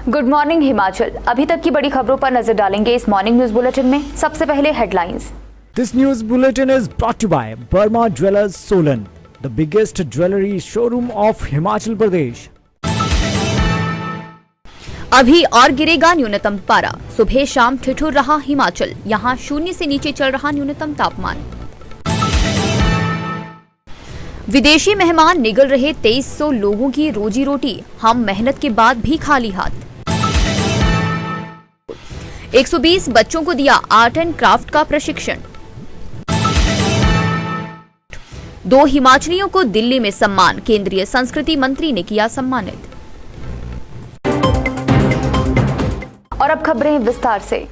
Good morning Himachal. अभी तक की बड़ी खबरों पर नजर डालेंगे इस मॉर्निंग न्यूज बुलेटिन में। सबसे पहले headlines. This news bulletin is brought to you by Burma Jewellers Solan, the biggest jewelry showroom of Himachal Pradesh. अभी और गिरेगा न्यूनतम पारा। सुबह शाम ठिठुर रहा हिमाचल, यहाँ 0 से नीचे चल रहा न्यूनतम तापमान। विदेशी मेहमान निगल रहे 2300 लोगों की रोजी रोटी, हम मेहनत के बाद भी खाली हाथ। 120 बच्चों को दिया आर्ट एंड क्राफ्ट का प्रशिक्षण। 2 हिमाचलियों को दिल्ली में सम्मान, केंद्रीय संस्कृति मंत्री ने किया सम्मानित। और अब खबरें विस्तार से।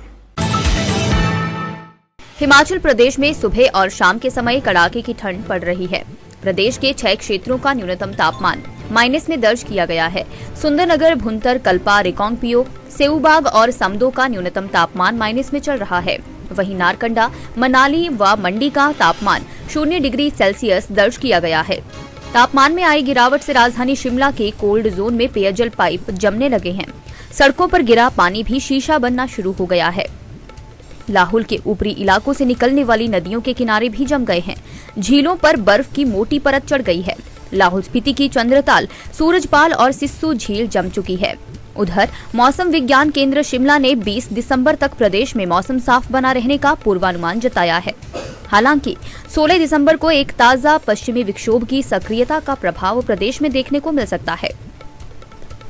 हिमाचल प्रदेश में सुबह और शाम के समय कड़ाके की ठंड पड़ रही है। प्रदेश के 6 क्षेत्रों का न्यूनतम तापमान माइनस में दर्ज किया गया है। सुंदरनगर, भुंतर, कल्पा, रिकांगपिओ, सेऊबाग और समदो का न्यूनतम तापमान माइनस में चल रहा है। वहीं नारकंडा, मनाली व मंडी का तापमान 0 डिग्री सेल्सियस दर्ज किया गया है। तापमान में आई गिरावट से राजधानी शिमला के कोल्ड जोन में पेयजल पाइप जमने लगे हैं। सड़कों पर गिरा पानी भी शीशा बनना शुरू हो गया है। लाहौल के ऊपरी इलाकों से निकलने वाली नदियों के किनारे भी जम गए हैं। झीलों पर बर्फ की मोटी परत चढ़ गई है। लाहौल स्पीति की चंद्रताल, सूरजपाल और सिस्सू झील जम चुकी है। उधर मौसम विज्ञान केंद्र शिमला ने 20 दिसंबर तक प्रदेश में मौसम साफ बना रहने का पूर्वानुमान जताया है। हालांकि 16 दिसंबर को एक ताजा पश्चिमी विक्षोभ की सक्रियता का प्रभाव प्रदेश में देखने को मिल सकता है।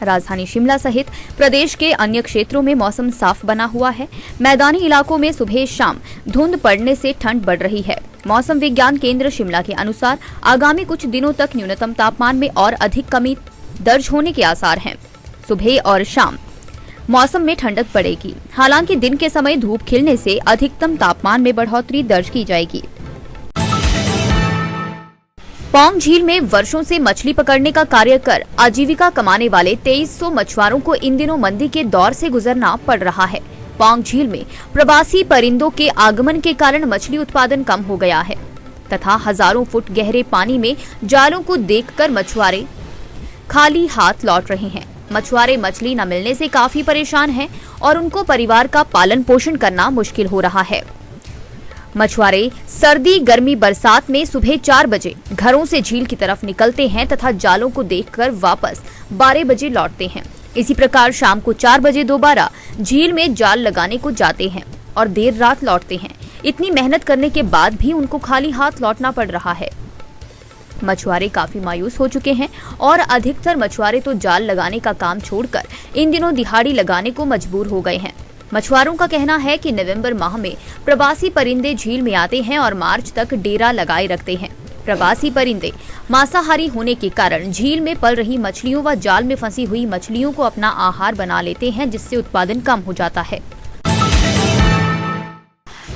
राजधानी शिमला सहित प्रदेश के अन्य क्षेत्रों में मौसम साफ बना हुआ है। मैदानी इलाकों में सुबह शाम धुंध पड़ने से ठंड बढ़ रही है। मौसम विज्ञान केंद्र शिमला के अनुसार आगामी कुछ दिनों तक न्यूनतम तापमान में और अधिक कमी दर्ज होने के आसार हैं। सुबह और शाम मौसम में ठंडक पड़ेगी। हालांकि दिन के समय धूप खिलने से अधिकतम तापमान में बढ़ोतरी दर्ज की जाएगी। पौंग झील में वर्षों से मछली पकड़ने का कार्य कर आजीविका कमाने वाले 2300 मछुआरों को इन दिनों मंदी के दौर से गुजरना पड़ रहा है। पौंग झील में प्रवासी परिंदों के आगमन के कारण मछली उत्पादन कम हो गया है तथा हजारों फुट गहरे पानी में जालों को देखकर मछुआरे खाली हाथ लौट रहे हैं। मछुआरे मछली न मिलने से काफी परेशान हैं और उनको परिवार का पालन पोषण करना मुश्किल हो रहा है। मछुआरे सर्दी, गर्मी, बरसात में सुबह 4 बजे घरों से झील की तरफ निकलते हैं तथा जालों को देखकर वापस 12 बजे लौटते हैं। इसी प्रकार शाम को 4 बजे दोबारा झील में जाल लगाने को जाते हैं और देर रात लौटते हैं। इतनी मेहनत करने के बाद भी उनको खाली हाथ लौटना पड़ रहा है। मछुआरे काफी मायूस हो चुके हैं और अधिकतर मछुआरे तो जाल लगाने का काम छोड़कर इन दिनों दिहाड़ी लगाने को मजबूर हो गए हैं। मछुआरों का कहना है कि नवंबर माह में प्रवासी परिंदे झील में आते हैं और मार्च तक डेरा लगाए रखते हैं। प्रवासी परिंदे मांसाहारी होने के कारण झील में पल रही मछलियों व जाल में फंसी हुई मछलियों को अपना आहार बना लेते हैं, जिससे उत्पादन कम हो जाता है।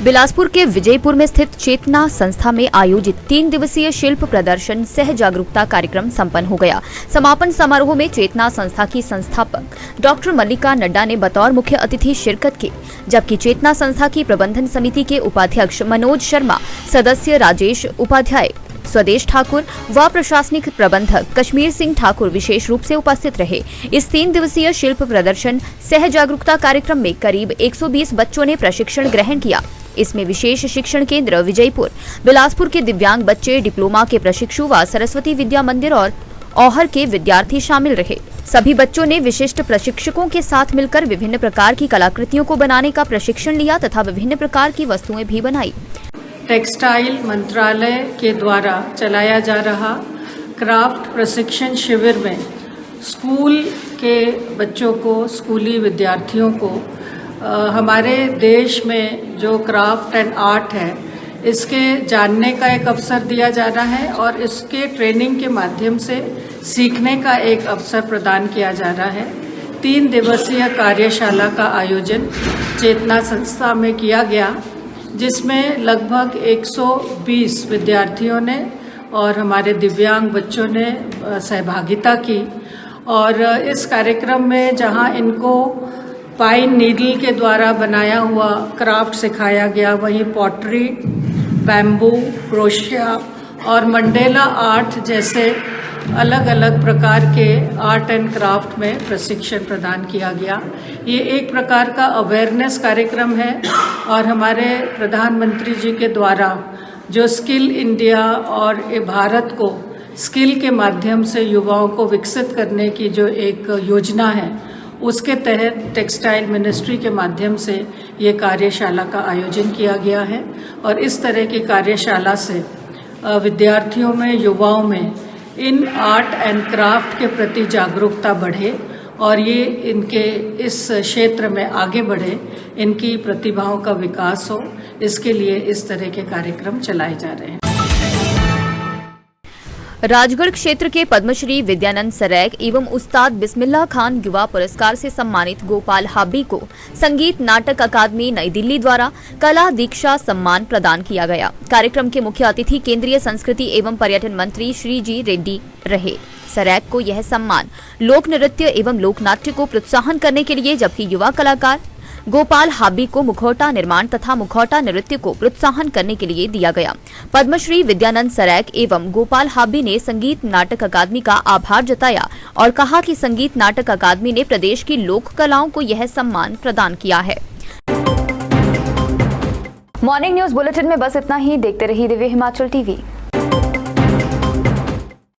बिलासपुर के विजयपुर में स्थित चेतना संस्था में आयोजित 3 दिवसीय शिल्प प्रदर्शन सह जागरूकता कार्यक्रम संपन्न हो गया। समापन समारोह में चेतना संस्था की संस्थापक डॉक्टर मल्लिका नड्डा ने बतौर मुख्य अतिथि शिरकत की, जबकि चेतना संस्था की प्रबंधन समिति के उपाध्यक्ष मनोज शर्मा, सदस्य राजेश उपाध्याय, स्वदेश ठाकुर व प्रशासनिक प्रबंधक कश्मीर सिंह ठाकुर विशेष रूप से उपस्थित रहे। इस 3 दिवसीय शिल्प प्रदर्शन सह जागरूकता कार्यक्रम में करीब 120 बच्चों ने प्रशिक्षण ग्रहण किया। इसमें विशेष शिक्षण केंद्र विजयपुर, बिलासपुर के दिव्यांग बच्चे, डिप्लोमा के प्रशिक्षु व सरस्वती विद्या मंदिर और औहर के विद्यार्थी शामिल रहे। सभी बच्चों ने विशिष्ट प्रशिक्षकों के साथ मिलकर विभिन्न प्रकार की कलाकृतियों को बनाने का प्रशिक्षण लिया तथा विभिन्न प्रकार की वस्तुएं भी बनाई। टेक्सटाइल मंत्रालय के द्वारा चलाया जा रहा क्राफ्ट प्रशिक्षण शिविर में स्कूल के बच्चों को, स्कूली विद्यार्थियों को हमारे देश में जो क्राफ्ट एंड आर्ट है इसके जानने का एक अवसर दिया जा रहा है और इसके ट्रेनिंग के माध्यम से सीखने का एक अवसर प्रदान किया जा रहा है। 3 दिवसीय कार्यशाला का आयोजन चेतना संस्था में किया गया, जिसमें लगभग 120 विद्यार्थियों ने और हमारे दिव्यांग बच्चों ने सहभागिता की। और इस कार्यक्रम में जहां इनको पाइन नीडल के द्वारा बनाया हुआ क्राफ्ट सिखाया गया, वहीं पॉटरी, बैम्बू, क्रोशिया और मंडेला आर्ट जैसे अलग अलग प्रकार के आर्ट एंड क्राफ्ट में प्रशिक्षण प्रदान किया गया। ये एक प्रकार का अवेयरनेस कार्यक्रम है और हमारे प्रधानमंत्री जी के द्वारा जो स्किल इंडिया और भारत को स्किल के माध्यम से युवाओं को विकसित करने की जो एक योजना है, उसके तहत टेक्सटाइल मिनिस्ट्री के माध्यम से ये कार्यशाला का आयोजन किया गया है। और इस तरह की कार्यशाला से विद्यार्थियों में, युवाओं में इन आर्ट एंड क्राफ्ट के प्रति जागरूकता बढ़े और ये इनके इस क्षेत्र में आगे बढ़े, इनकी प्रतिभाओं का विकास हो, इसके लिए इस तरह के कार्यक्रम चलाए जा रहे हैं। राजगढ़ क्षेत्र के पद्मश्री विद्यानंद सरैक एवं उस्ताद बिस्मिल्लाह खान युवा पुरस्कार से सम्मानित गोपाल हाबी को संगीत नाटक अकादमी नई दिल्ली द्वारा कला दीक्षा सम्मान प्रदान किया गया। कार्यक्रम के मुख्य अतिथि केंद्रीय संस्कृति एवं पर्यटन मंत्री श्री जी रेड्डी रहे। सरैक को यह सम्मान लोक नृत्य एवं लोक नाट्य को प्रोत्साहन करने के लिए, जबकि युवा कलाकार गोपाल हाबी को मुखौटा निर्माण तथा मुखौटा नृत्य को प्रोत्साहन करने के लिए दिया गया। पद्मश्री विद्यानंद सरैक एवं गोपाल हाबी ने संगीत नाटक अकादमी का आभार जताया और कहा कि संगीत नाटक अकादमी ने प्रदेश की लोक कलाओं को यह सम्मान प्रदान किया है। मॉर्निंग न्यूज बुलेटिन में बस इतना ही। देखते रहिए दिव्य हिमाचल टीवी।